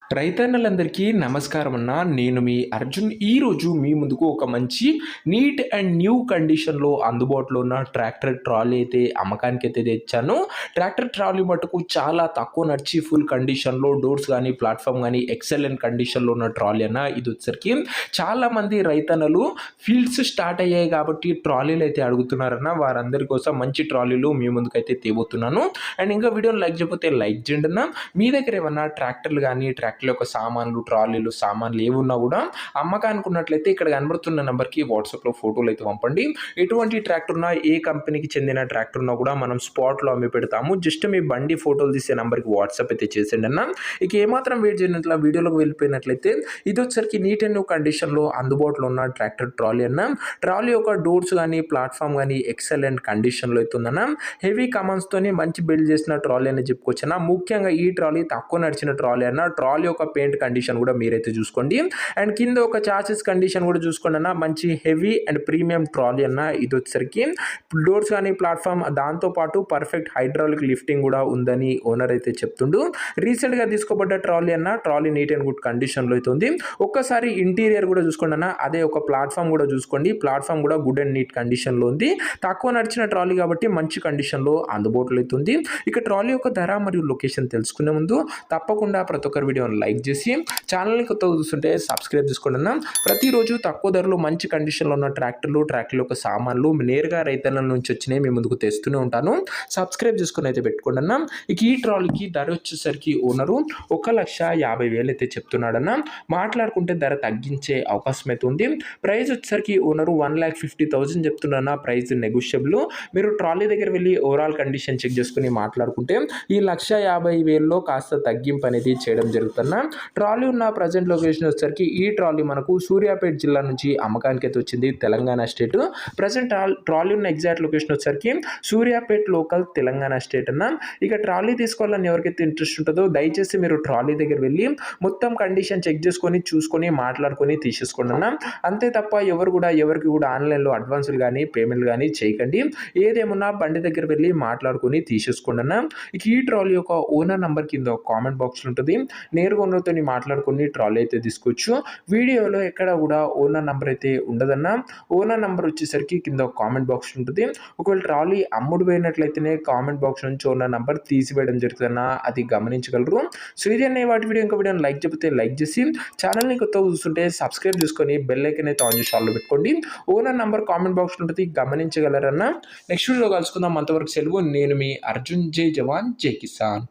రైతన్నలందరికీ నమస్కారం అన్న. నేను మీ అర్జున్. ఈరోజు మీ ముందుకు ఒక మంచి నీట్ అండ్ న్యూ కండిషన్‌లో అందుబాటులో ఉన్న ట్రాక్టర్ ట్రాలీ అయితే అమ్మకానికైతే తెచ్చాను. ట్రాక్టర్ ట్రాలీ మటుకు చాలా తక్కువ నడిచి ఫుల్ కండిషన్‌లో డోర్స్ గానీ, ప్లాట్‌ఫార్మ్ గానీ ఎక్సలెంట్ కండిషన్‌లో ఉన్న ట్రాలీ అన్న. ఇదొచ్చేసరికి చాలామంది రైతన్నలు ఫీల్డ్స్ స్టార్ట్ అయ్యాయి కాబట్టి ట్రాలీలైతే అడుగుతున్నారన్న. వారందరి కోసం మంచి ట్రాలీలు మీ ముందుకైతే తేబోతున్నాను. అండ్ ఇంకా వీడియోని లైక్ చేయకపోతే లైక్ చేయండి అన్న. మీ దగ్గర ఏమన్నా ట్రాక్టర్లు గానీ, ట్రాక్టర్ల యొక్క సామాన్లు, ట్రాలీలు, సామాన్లు ఏవున్నా గూడా అమ్మకానికి ఉన్నట్లయితే ఇక్కడ కనబడుతున్న నంబర్‌కి వాట్సాప్‌లో ఫోటోలైతే పంపండి. ఎటువంటి ట్రాక్టర్ ఉన్నా, ఏ కంపెనీకి చెందిన ట్రాక్టర్ ఉన్నా గూడా మనం స్పాట్‌లో అమ్మి పెడతాము. జస్ట్ మీ బండి ఫోటోలు తీసే నంబర్‌కి వాట్సాప్ అయితే చేసేయండి అన్న. ఇక ఏమాత్రం వెయిట్ చేయనట్ల వీడియోలోకి వెళ్ళిపోయినట్లయితే ఇదొచ్చేసరికి నీట్ అండ్ న్యూ కండిషన్‌లో అందుబాటులో ఉన్న ట్రాక్టర్ ట్రాలీ అన్న. ట్రాలీ యొక్క డోర్స్ గానీ, ప్లాట్‌ఫార్మ్ గానీ ఎక్సలెంట్ కండిషన్‌లో అయితే ఉందన్న. హెవీ కమాన్స్‌తోని మంచి బిల్డ్ చేసిన ట్రాలీ అని చెప్పుకోవచ్చన్న. ముఖ్యంగా ఈ ట్రాలీ తక్కువ నడిచిన ట్రాలీ అన్న. ట్రాలీ యొక్క పెయింట్ కండిషన్ కూడా మీరైతే చూసుకోండి. అండ్ కింద ఒక చాసిస్ కండిషన్ కూడా చూసుకోండి అన్న. మంచి హెవీ అండ్ ప్రీమియం ట్రాలీ అన్న. ఇది వచ్చేసరికి డోర్స్ కానీ ప్లాట్ఫామ్ దాంతోపాటు పర్ఫెక్ట్ హైడ్రాలిక్ లిఫ్టింగ్ కూడా ఉందని ఓనర్ అయితే చెప్తుండు. రీసెంట్గా తీసుకోబడ్డ ట్రాలీ అన్న. ట్రాలీ నీట్ అండ్ గుడ్ కండిషన్లో అయితే ఉంది. ఒక్కసారి ఇంటీరియర్ కూడా చూసుకోండి అన్న. అదే ఒక ప్లాట్ఫామ్ కూడా చూసుకోండి. ప్లాట్ఫామ్ కూడా గుడ్ అండ్ నీట్ కండిషన్లో ఉంది. తక్కువ నడిచిన ట్రాలీ కాబట్టి మంచి కండిషన్లో అందుబాటులో అయితే ఉంది. ఇక ట్రాలీ యొక్క ధర మరియు లొకేషన్ తెలుసుకునే ముందు తప్పకుండా ప్రతి ఒక్కరి వీడియోని లైక్ చేసి ఛానల్ని కొత్తగా చూస్తుంటే సబ్స్క్రైబ్ చేసుకోండి అన్న. ప్రతిరోజు తక్కువ ధరలో మంచి కండిషన్లో ఉన్న ట్రాక్టర్ల యొక్క సామాన్లు నేరుగా రైతన్నల నుంచి వచ్చినాయి మీ ముందుకు తెస్తూనే ఉంటాను. సబ్స్క్రైబ్ చేసుకుని అయితే పెట్టుకోండి అన్న. ఇక ఈ ట్రాలీకి ధర వచ్చేసరికి ఓనరు 1,50,000 అయితే చెప్తున్నాడన్న. మాట్లాడుకుంటే ధర తగ్గించే అవకాశం అయితే ఉంది. ప్రైస్ వచ్చేసరికి ఓనరు 1,50,000 చెప్తున్నా. Price negotiable. మీరు ట్రాలీ దగ్గర వెళ్ళి ఓవరాల్ కండిషన్ చెక్ చేసుకుని మాట్లాడుకుంటే ఈ 1,50,000లో కాస్త తగ్గింపు అనేది చేయడం జరుగుతున్న. ట్రాలీ ఉన్న ప్రజెంట్ లొకేషన్ వచ్చేసరికి ఈ ట్రాలీ మనకు సూర్యాపేట జిల్లా నుంచి అమ్మకానికి అయితే వచ్చింది, తెలంగాణ స్టేట్. ప్రజెంట్ ట్రాలీ ఉన్న ఎగ్జాక్ట్ లొకేషన్ వచ్చేసరికి సూర్యాపేట లోకల్, తెలంగాణ స్టేట్ అన్న. ఇక ట్రాలీ తీసుకోవాలని ఎవరికైతే ఇంట్రెస్ట్ ఉంటుందో దయచేసి మీరు ట్రాలీ దగ్గర వెళ్ళి మొత్తం కండిషన్ చెక్ చేసుకొని చూసుకొని మాట్లాడుకొని తీసేసుకోండి అన్న. అంతే తప్ప ఎవరికి కూడా ఆన్లైన్లో అడ్వాన్సులు కానీ పేమెంట్లు కానీ చేయకండి. ఏదేమున్నా బండి దగ్గర వెళ్ళి మాట్లాడుకొని తీసేసుకోండి అన్న. ఇక ఈ ట్రాలీ యొక్క ఓనర్ నంబర్ కింద కామెంట్ బాక్స్లో ఉంటుంది. నేరుగా ఓనర్తో మాట్లాడుకుని ట్రాలీ అయితే తీసుకోవచ్చు. వీడియోలో ఎక్కడ కూడా ఓనర్ నంబర్ అయితే ఉండదన్న. ఓనర్ నంబర్ వచ్చేసరికి కింద కామెంట్ బాక్స్ ఉంటుంది. ఒకవేళ ట్రాలీ అమ్ముడు పోయినట్లయితేనే కామెంట్ బాక్స్ నుంచి ఓనర్ నంబర్ తీసివేయడం జరుగుతుందన్న. అది గమనించగలరు. సో ఇది అనే వాటి వీడియోని లైక్ చెప్తే లైక్ చేసి ఛానల్ని కొత్తగా చూస్తుంటే సబ్స్క్రైబ్ చేసుకొని బెల్ ఐకాన్ అయితే ఆన్ చేసి ఆన్లో పెట్టుకోండి. ఓనర్ నంబర్ కామెంట్ బాక్స్ ఉంటుంది, గమనించగలరన్న. నెక్స్ట్ వీడియోలో కలుసుకుందాం. అంతవరకు సెలవు. నేను మీ అర్జున్. జై జవాన్ జై కిసాన్.